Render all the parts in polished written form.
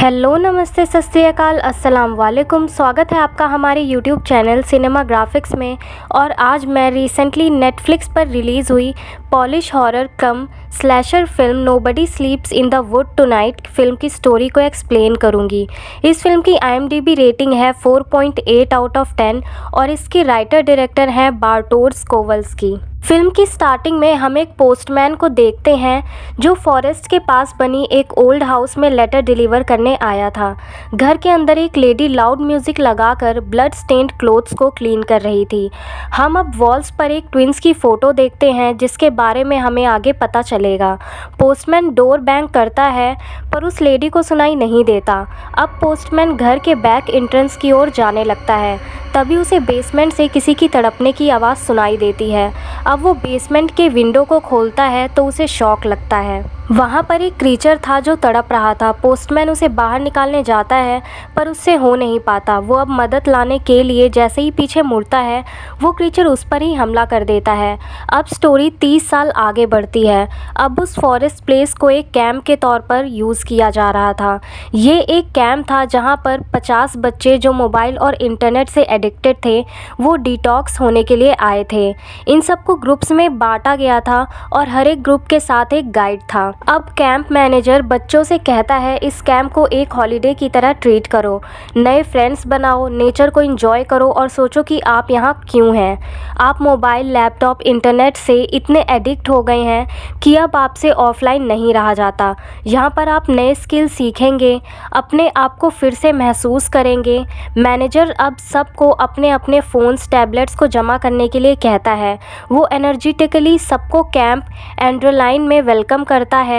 Hello नमस्ते सत श्री अकाल अस्सलाम वालेकुम। स्वागत है आपका हमारे यूट्यूब चैनल सिनेमा ग्राफिक्स में। और आज मैं रिसेंटली नेटफ्लिक्स पर रिलीज़ हुई polish horror come slasher film nobody sleeps in the wood tonight film की स्टोरी को एक्सप्लेन करूंगी। इस फिल्म की IMDb रेटिंग है 4.8 आउट ऑफ 10 और इसके राइटर डायरेक्टर हैं बार्टोट्स कोवल्स्की। फिल्म की स्टार्टिंग में हम एक पोस्टमैन को देखते हैं जो फॉरेस्ट के पास बनी एक ओल्ड हाउस में लेटर डिलीवर करने आया था। घर के अंदर एक लेडी लाउड म्यूज़िक लगाकर ब्लड स्टेन्ड क्लोथ्स को क्लीन कर रही थी। हम अब वॉल्स पर एक ट्विंस की फ़ोटो देखते हैं जिसके बारे में हमें आगे पता चलेगा। पोस्टमैन डोर बैंग करता है पर उस लेडी को सुनाई नहीं देता। अब पोस्टमैन घर के बैक एंट्रेंस की ओर जाने लगता है, तभी उसे बेसमेंट से किसी की तड़पने की आवाज़ सुनाई देती है। अब वो बेसमेंट के विंडो को खोलता है तो उसे शॉक लगता है। वहाँ पर एक क्रीचर था जो तड़प रहा था। पोस्टमैन उसे बाहर निकालने जाता है पर उससे हो नहीं पाता। वो अब मदद लाने के लिए जैसे ही पीछे मुड़ता है वो क्रीचर उस पर ही हमला कर देता है। अब स्टोरी 30 साल आगे बढ़ती है। अब उस फॉरेस्ट प्लेस को एक कैंप के तौर पर यूज़ किया जा रहा था। ये एक कैंप था जहाँ पर 50 बच्चे जो मोबाइल और इंटरनेट से एडिक्टेड थे वो डिटॉक्स होने के लिए आए थे। इन सबको ग्रुप्स में बांटा गया था और हर एक ग्रुप के साथ एक गाइड था। अब कैंप मैनेजर बच्चों से कहता है इस कैंप को एक हॉलिडे की तरह ट्रीट करो, नए फ्रेंड्स बनाओ, नेचर को एंजॉय करो और सोचो कि आप यहाँ क्यों हैं। आप मोबाइल, लैपटॉप, इंटरनेट से इतने एडिक्ट हो गए हैं कि अब आपसे ऑफलाइन नहीं रहा जाता। यहाँ पर आप नए स्किल सीखेंगे, अपने आप को फिर से महसूस करेंगे। मैनेजर अब सबको अपने अपने फ़ोन्स, टैबलेट्स को जमा करने के लिए कहता है। वो एनर्जेटिकली सबको कैंप एंड्रोलाइन में वेलकम करता है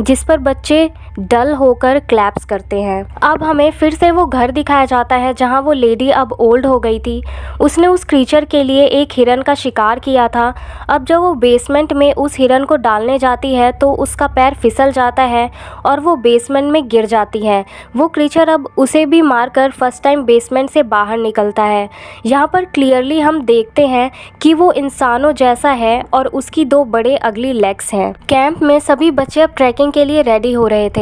जिस पर बच्चे डल होकर क्लैप्स करते हैं। अब हमें फिर से वो घर दिखाया जाता है जहां वो लेडी अब ओल्ड हो गई थी। उसने उस क्रीचर के लिए एक हिरन का शिकार किया था। अब जब वो बेसमेंट में उस हिरन को डालने जाती है तो उसका पैर फिसल जाता है और वो बेसमेंट में गिर जाती है। वो क्रीचर अब उसे भी मारकर फर्स्ट टाइम बेसमेंट से बाहर निकलता है। यहाँ पर क्लियरली हम देखते हैं कि वो इंसानों जैसा है और उसकी 2 बड़े अगली लेग्स हैं। कैंप में सभी बच्चे अब ट्रैकिंग के लिए रेडी हो रहे थे।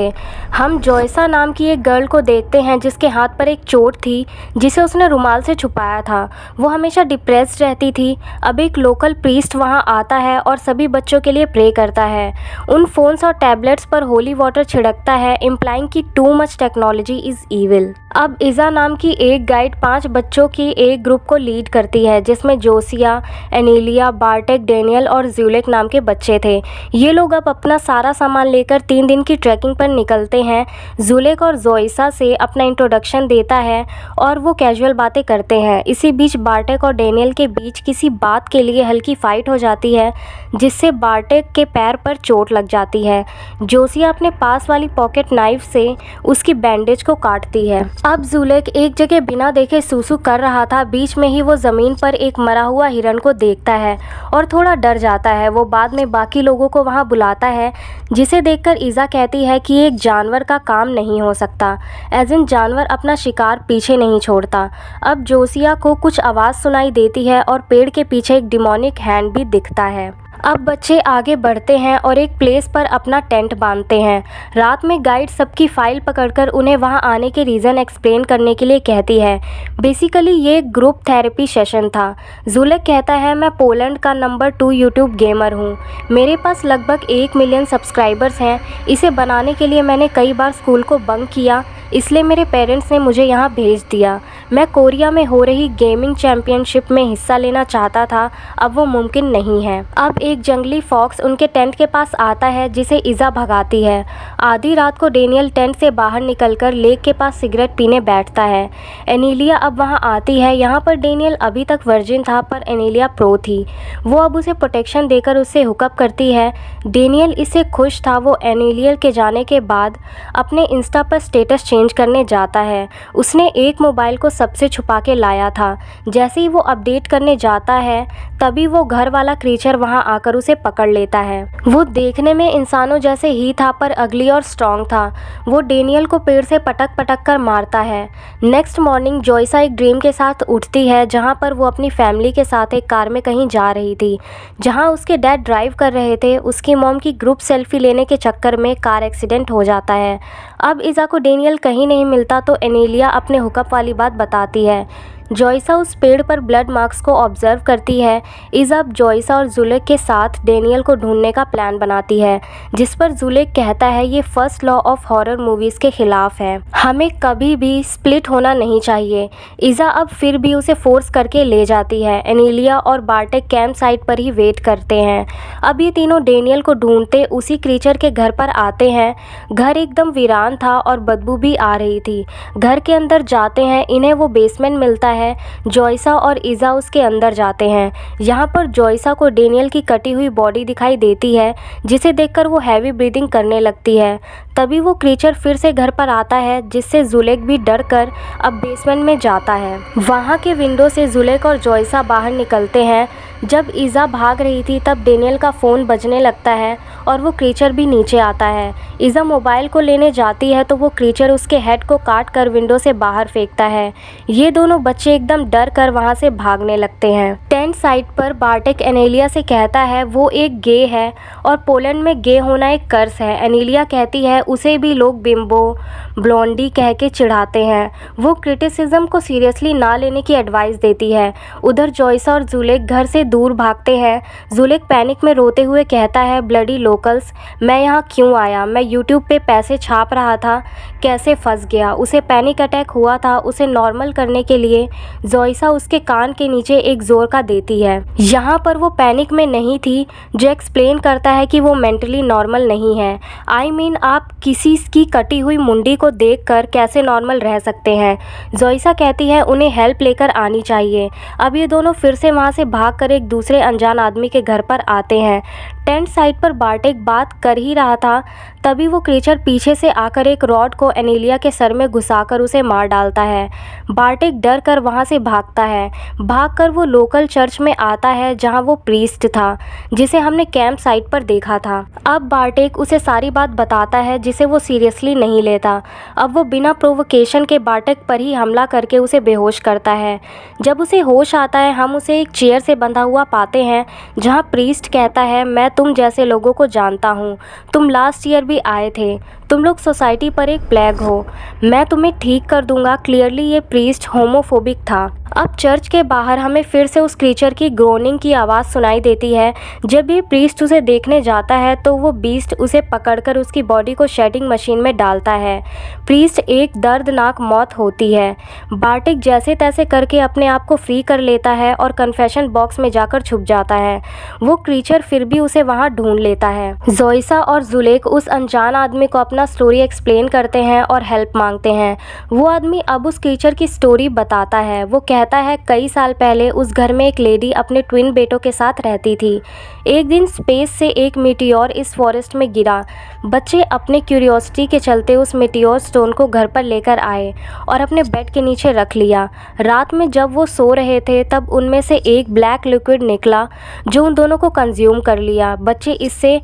हम जॉयसा नाम की एक गर्ल को देखते हैं जिसके हाथ पर एक चोट थी जिसे उसने रुमाल से छुपाया था। वो हमेशा डिप्रेस्ड रहती थी। अब एक लोकल प्रीस्ट वहां आता है और सभी बच्चों के लिए प्रे करता है। उन फोन्स और टैबलेट्स पर होली वाटर छिड़कता है, इम्प्लाइंग कि too much technology is evil. अब इज़ा नाम की एक गाइड 5 बच्चों की एक ग्रुप को लीड करती है जिसमें जोसिया, एनीलिया, बार्टेक, डेनियल और ज़ुलेक नाम के बच्चे थे। ये लोग अब अपना सारा सामान लेकर 3 दिन की ट्रैकिंग पर निकलते हैं। ज़ुलेक और जोइसा से अपना इंट्रोडक्शन देता है और वो कैजुअल बातें करते हैं। इसी बीच बार्टेक और डेनियल के बीच किसी बात के लिए हल्की फाइट हो जाती है जिससे बार्टेक के पैर पर चोट लग जाती है। जोसिया अपने पास वाली पॉकेट नाइफ से उसकी बैंडेज को काटती है। अब ज़ुलेक एक जगह बिना देखे सूसू कर रहा था। बीच में ही वो ज़मीन पर एक मरा हुआ हिरन को देखता है और थोड़ा डर जाता है। वो बाद में बाकी लोगों को वहाँ बुलाता है जिसे देखकर इज़ा कहती है कि एक जानवर का काम नहीं हो सकता, एज इन जानवर अपना शिकार पीछे नहीं छोड़ता। अब जोसिया को कुछ आवाज़ सुनाई देती है और पेड़ के पीछे एक डिमोनिक हैंड भी दिखता है। अब बच्चे आगे बढ़ते हैं और एक प्लेस पर अपना टेंट बांधते हैं। रात में गाइड सबकी फाइल पकड़कर उन्हें वहां आने के रीज़न एक्सप्लेन करने के लिए कहती है। बेसिकली ये एक ग्रुप थेरेपी सेशन था। ज़ुलेक कहता है मैं पोलैंड का नंबर 2 यूट्यूब गेमर हूँ। मेरे पास लगभग 1 मिलियन सब्सक्राइबर्स हैं। इसे बनाने के लिए मैंने कई बार स्कूल को बंक किया, इसलिए मेरे पेरेंट्स ने मुझे यहाँ भेज दिया। मैं कोरिया में हो रही गेमिंग चैम्पियनशिप में हिस्सा लेना चाहता था, अब वो मुमकिन नहीं है। अब एक जंगली फॉक्स उनके टेंट के पास आता है जिसे इज़ा भगाती है। आधी रात को डेनियल टेंट से बाहर निकलकर लेक के पास सिगरेट पीने बैठता है। एनीलिया अब वहाँ आती है। यहाँ पर डेनियल अभी तक वर्जिन था पर एनीलिया प्रो थी। वो अब उसे प्रोटेक्शन देकर उससे हुकअप करती है। डेनियल इससे खुश था। वो एनीलिया के जाने के बाद अपने इंस्टा पर स्टेटस चेंज करने जाता है। उसने एक मोबाइल को सबसे छुपा के लाया था। जैसे ही वो अपडेट करने जाता है तभी वो घर वाला क्रीचर वहाँ आकर उसे पकड़ लेता है। वो देखने में इंसानों जैसे ही था पर अगली और स्ट्रॉन्ग था। वो डेनियल को पेड़ से पटक पटक कर मारता है। नेक्स्ट मॉर्निंग जॉयसा एक ड्रीम के साथ उठती है जहाँ पर वो अपनी फैमिली के साथ एक कार में कहीं जा रही थी। जहाँ उसके डैड ड्राइव कर रहे थे, उसकी मॉम की ग्रुप सेल्फी लेने के चक्कर में कार एक्सीडेंट हो जाता है। अब इज़ा को डेनियल कहीं नहीं मिलता तो एनेलिया अपने हुकअप वाली बात बताती है। जॉयसा उस पेड़ पर ब्लड मार्क्स को ऑब्जर्व करती है। इज़ा अब जॉयसा और जुलेक के साथ डेनियल को ढूंढने का प्लान बनाती है, जिस पर जुलेक कहता है ये first law of horror movies के खिलाफ है, हमें कभी भी स्प्लिट होना नहीं चाहिए। इज़ा अब फिर भी उसे फोर्स करके ले जाती है। एनेलिया और बार्टेक कैंप साइट पर ही वेट करते हैं। अब ये तीनों डेनियल को ढूंढते उसी क्रीचर के घर पर आते हैं। घर एकदम वीरान था और बदबू भी आ रही थी। घर के अंदर जाते हैं, इन्हें वो बेसमेंट मिलता है। जॉयसा और इज़ा उसके अंदर जाते हैं। यहाँ पर जॉयसा को डेनियल की कटी हुई बॉडी दिखाई देती है, जिसे देखकर वो हैवी ब्रीदिंग करने लगती है। तभी वो क्रीचर फिर से घर पर आता है, जिससे जुलेक भी डर कर अब बेसमेंट में जाता है। वहाँ के विंडो से जुलेक और जॉयसा बाहर निकलते हैं। जब इज़ा भाग रही थी तब डेनियल का फ़ोन बजने लगता है और वो क्रीचर भी नीचे आता है। इज़ा मोबाइल को लेने जाती है तो वो क्रीचर उसके हेड को काट कर विंडो से बाहर फेंकता है। ये दोनों बच्चे एकदम डर कर वहाँ से भागने लगते हैं। टेंट साइट पर बार्टेक एनेलिया से कहता है वो एक गे है और पोलैंड में गे होना एक कर्स है। एनेलिया कहती है उसे भी लोग बिम्बो ब्लॉन्डी कह के चिढ़ाते हैं। वो क्रिटिसिज्म को सीरियसली ना लेने की एडवाइस देती है। उधर जॉयसा और जुलेक घर से दूर भागते हैं। जुलेक पैनिक में रोते हुए कहता है ब्लडी लोकल्स, मैं यहाँ क्यों आया? मैं यूट्यूब पे पैसे छाप रहा था, कैसे फंस गया? उसे पैनिक अटैक हुआ था। उसे नॉर्मल करने के लिए जॉयसा उसके कान के नीचे एक जोर का देती है। यहाँ पर वो पैनिक में नहीं थी, जो एक्सप्लेन करता है कि वो मेंटली नॉर्मल नहीं है। आई मीन आप किसी की कटी हुई मुंडी को देखकर कैसे नॉर्मल रह सकते हैं? जॉयसा कहती है उन्हें हेल्प लेकर आनी चाहिए। अब ये दोनों फिर से वहाँ से भागकर एक दूसरे अनजान आदमी के घर पर आते हैं। टेंट साइट पर बार्टेक बात कर ही रहा था, तभी वो क्रीचर पीछे से आकर एक रॉड को एनेलिया के सर में घुसाकर उसे मार डालता है। बार्टेक डर कर वहाँ से भागता है। भागकर वो लोकल चर्च में आता है जहाँ वो प्रीस्ट था, जिसे हमने कैंप साइट पर देखा था। अब बार्टेक उसे सारी बात बताता है, जिसे वो सीरियसली नहीं लेता। अब वो बिना प्रोवोकेशन के बार्टेक पर ही हमला करके उसे बेहोश करता है। जब उसे होश आता है हम उसे एक चेयर से बंधा हुआ पाते हैं, जहाँ प्रीस्ट कहता है मैं तुम जैसे लोगों को जानता हूँ, तुम लास्ट ईयर भी आए थे, तुम लोग सोसाइटी पर एक प्लेग हो, मैं तुम्हें ठीक कर दूंगा। क्लियरली ये प्रीस्ट होमोफोबिक था। अब चर्च के बाहर हमें फिर से उस क्रीचर की ग्रोनिंग की आवाज़ सुनाई देती है। जब ये प्रीस्ट उसे देखने जाता है तो वो बीस्ट उसे पकड़कर उसकी बॉडी को शेडिंग मशीन में डालता है। प्रीस्ट एक दर्दनाक मौत होती है। बार्टेक जैसे तैसे करके अपने आप को फ्री कर लेता है और कन्फेशन बॉक्स में जाकर छुप जाता है। वो क्रीचर फिर भी उसे वहाँ ढूंढ लेता है। जॉयसा और जुलेक उस अनजान आदमी को अपना स्टोरी एक्सप्लेन करते हैं और हेल्प मांगते हैं। वो आदमी अब उस क्रीचर की स्टोरी बताता है। वो कहता है कई साल पहले उस घर में एक लेडी अपने ट्विन बेटों के साथ रहती थी। एक दिन स्पेस से एक मीटियोर इस फॉरेस्ट में गिरा। बच्चे अपने क्यूरियोसिटी के चलते उस मीटियोर स्टोन को घर पर लेकर आए और अपने बेड के नीचे रख लिया। रात में जब वो सो रहे थे तब उनमें से एक ब्लैक लिक्विड निकला जो उन दोनों को कंज्यूम कर लिया। बच्चे इससे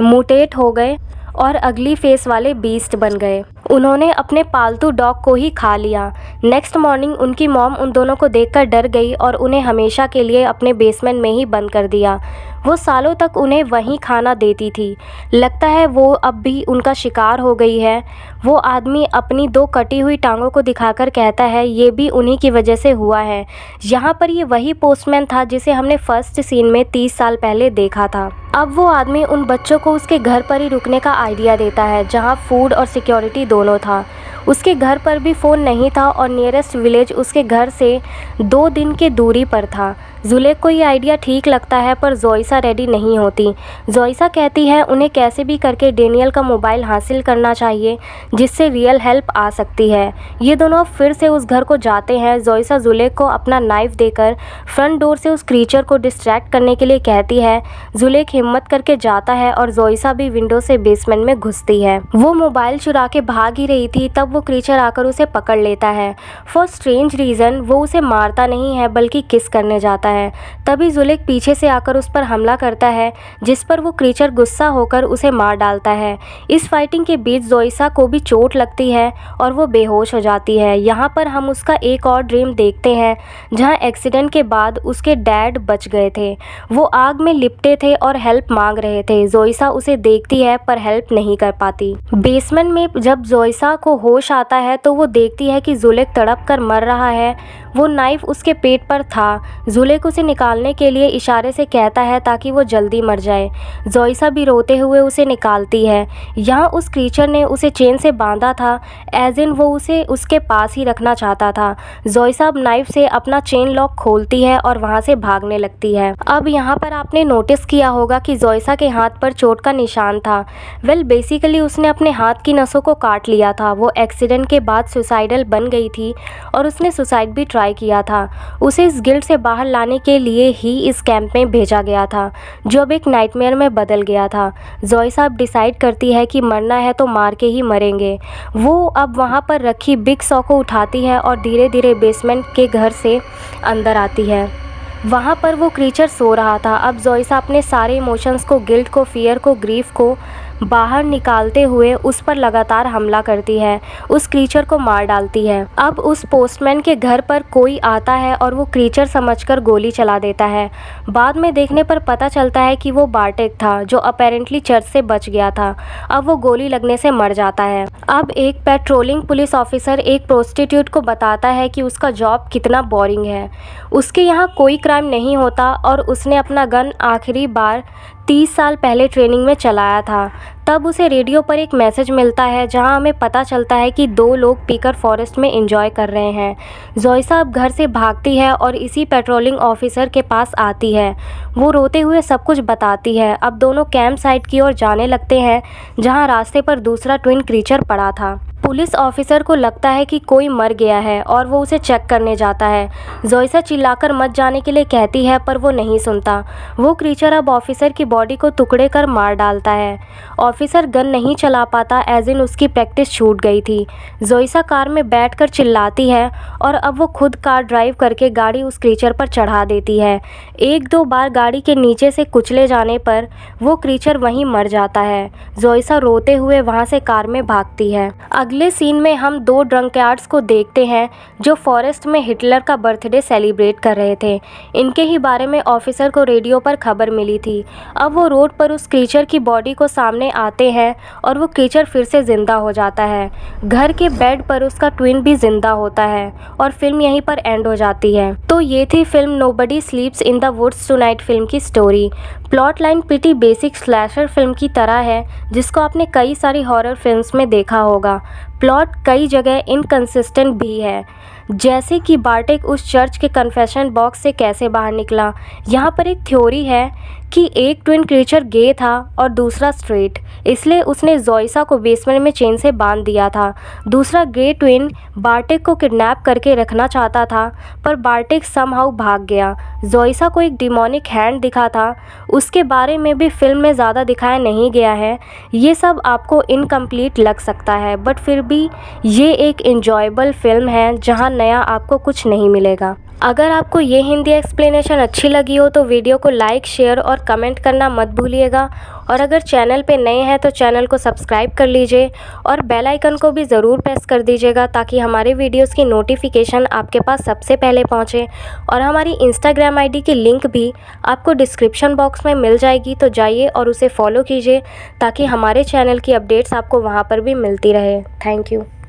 मुटेट हो गए और अगली फेस वाले बीस्ट बन गए। उन्होंने अपने पालतू डॉग को ही खा लिया। नेक्स्ट मॉर्निंग उनकी मॉम उन दोनों को देखकर डर गई और उन्हें हमेशा के लिए अपने बेसमेंट में ही बंद कर दिया। वो सालों तक उन्हें वहीं खाना देती थी। लगता है वो अब भी उनका शिकार हो गई है। वो आदमी अपनी 2 कटी हुई टांगों को दिखाकर कहता है ये भी उन्हीं की वजह से हुआ है। यहाँ पर ये वही पोस्टमैन था जिसे हमने फर्स्ट सीन में 30 साल पहले देखा था। अब वो आदमी उन बच्चों को उसके घर पर ही रुकने का आइडिया देता है, जहाँ फूड और सिक्योरिटी दोनों था। उसके घर पर भी फ़ोन नहीं था और नियरेस्ट विलेज उसके घर से 2 दिन की दूरी पर था। जुलेक को ये आइडिया ठीक लगता है पर जॉयसा रेडी नहीं होती। जॉयसा कहती है उन्हें कैसे भी करके डेनियल का मोबाइल हासिल करना चाहिए, जिससे रियल हेल्प आ सकती है। ये दोनों फिर से उस घर को जाते हैं। जॉयसा जुलेक को अपना नाइफ देकर फ्रंट डोर से उस क्रीचर को डिस्ट्रैक्ट करने के लिए कहती है। जुलेक हिम्मत करके जाता है और जॉयसा भी विंडो से बेसमेंट में घुसती है। वो मोबाइल चुरा के भाग ही रही थी, तब वो क्रीचर आकर उसे पकड़ लेता है। फॉर स्ट्रेंज रीज़न वो उसे मारता नहीं है बल्कि किस करने जाता है। तभी जुलेख पीछे से आकर उस पर हमला करता है, जिस पर वो क्रीचर गुस्सा होकर उसे मार डालता है। इस फाइटिंग के बीच जोइसा को भी चोट लगती है और वो बेहोश हो जाती है। यहाँ पर हम उसका एक और ड्रीम देखते हैं, जहाँ एक्सीडेंट के बाद उसके डैड बच गए थे। वो आग में लिपटे थे और हेल्प मांग रहे थे। जोइसा उसे देखती है पर हेल्प नहीं कर पाती। बेसमेंट में जब जोइसा को होश आता है तो वो देखती है कि जुलेख तड़प कर मर रहा है। वो नाइफ उसके पेट पर था। जुलेख उसे निकालने के लिए इशारे से कहता है ताकि वो जल्दी मर जाए। जोइसा भी रोते हुए उसे निकालती है। यहाँ उस क्रीचर ने उसे चेन से बांधा था, एज इन वो उसे उसके पास ही रखना चाहता था। जोइसा अब नाइफ से अपना चेन लॉक खोलती है और वहाँ से भागने लगती है। अब यहाँ पर आपने नोटिस किया होगा कि जोइसा के हाथ पर चोट का निशान था। बेसिकली उसने अपने हाथ की नसों को काट लिया था। वो एक्सीडेंट के बाद सुसाइडल बन गई थी और उसने सुसाइड भी ट्राई किया था। उसे इस गिल्ट से बाहर लाने के लिए ही इस कैंप में भेजा गया था, जो अब एक नाइटमेयर में बदल गया था। जोइसा अब डिसाइड करती है कि मरना है तो मार के ही मरेंगे। वो अब वहाँ पर रखी बिग सॉ को उठाती है और धीरे धीरे बेसमेंट के घर से अंदर आती है। वहाँ पर वो क्रीचर सो रहा था। अब जोइसा अपने सारे इमोशंस को, गिल्ट को, फियर को, ग्रीफ को बाहर निकालते हुए उस पर लगातार हमला करती है, उस क्रीचर को मार डालती है। अब उस पोस्टमैन के घर पर कोई आता है और वो क्रीचर समझकर गोली चला देता है। बाद में देखने पर पता चलता है कि वो बार्टेक था, जो अपेरेंटली चर्च से बच गया था। अब वो गोली लगने से मर जाता है। अब एक पेट्रोलिंग पुलिस ऑफिसर एक प्रोस्टिट्यूट को बताता है कि उसका जॉब कितना बोरिंग है। उसके यहाँ कोई क्राइम नहीं होता और उसने अपना गन आखिरी बार 30 साल पहले ट्रेनिंग में चलाया था। तब उसे रेडियो पर एक मैसेज मिलता है, जहां हमें पता चलता है कि 2 लोग पीकर फॉरेस्ट में एंजॉय कर रहे हैं। जोइसा अब घर से भागती है और इसी पेट्रोलिंग ऑफिसर के पास आती है। वो रोते हुए सब कुछ बताती है। अब दोनों कैंप साइट की ओर जाने लगते हैं, जहां रास्ते पर दूसरा ट्विन क्रीचर पड़ा था। पुलिस ऑफिसर को लगता है कि कोई मर गया है और वो उसे चेक करने जाता है। जोइसा चिल्लाकर मत जाने के लिए कहती है, पर वो नहीं सुनता। वो क्रीचर अब ऑफिसर की बॉडी को टुकड़े कर मार डालता है। ऑफिसर गन नहीं चला पाता, एज इन उसकी प्रैक्टिस छूट गई थी। जोइसा कार में बैठकर चिल्लाती है और अब वो खुद कार ड्राइव करके गाड़ी उस क्रीचर पर चढ़ा देती है। 1-2 बार गाड़ी के नीचे से कुचले जाने पर वो क्रीचर वहीं मर जाता है। जोइसा रोते हुए वहाँ से कार में भागती है। अगले सीन में हम 2 ड्रंकयार्ड्स को देखते हैं, जो फॉरेस्ट में हिटलर का बर्थडे सेलिब्रेट कर रहे थे। इनके ही बारे में ऑफिसर को रेडियो पर खबर मिली थी। अब वो रोड पर उस क्रीचर की बॉडी को सामने आते हैं और वो क्रीचर फिर से ज़िंदा हो जाता है। घर के बेड पर उसका ट्विन भी ज़िंदा होता है और फिल्म यहीं पर एंड हो जाती है। तो ये थी film nobody sleeps in the woods tonight film की story. Plot line pretty basic slasher film की तरह है, जिसको आपने कई सारी हॉरर फिल्म्स में देखा होगा। प्लॉट कई जगह इनकंसिस्टेंट भी है, जैसे कि बार्टेक उस चर्च के कन्फेशन बॉक्स से कैसे बाहर निकला। यहाँ पर एक थ्योरी है कि एक ट्विन क्रीचर गे था और दूसरा स्ट्रेट, इसलिए उसने जोइसा को बेसमेंट में चेन से बांध दिया था। दूसरा गे ट्विन बार्टेक को किडनैप करके रखना चाहता था, पर बार्टेक समहाउ भाग गया। जोइसा को एक डिमोनिक हैंड दिखा था, उसके बारे में भी फिल्म में ज़्यादा दिखाया नहीं गया है। ये सब आपको इनकम्प्लीट लग सकता है, बट फिर भी ये एक एन्जॉयबल फिल्म है, जहाँ नया आपको कुछ नहीं मिलेगा। अगर आपको ये हिंदी एक्सप्लेनेशन अच्छी लगी हो तो वीडियो को लाइक, शेयर और कमेंट करना मत भूलिएगा। और अगर चैनल पे नए हैं तो चैनल को सब्सक्राइब कर लीजिए और बेल आइकन को भी ज़रूर प्रेस कर दीजिएगा, ताकि हमारे वीडियोस की नोटिफिकेशन आपके पास सबसे पहले पहुंचे। और हमारी इंस्टाग्राम आईडी की लिंक भी आपको डिस्क्रिप्शन बॉक्स में मिल जाएगी, तो जाइए और उसे फॉलो कीजिए, ताकि हमारे चैनल की अपडेट्स आपको वहाँ पर भी मिलती रहे। Thank you.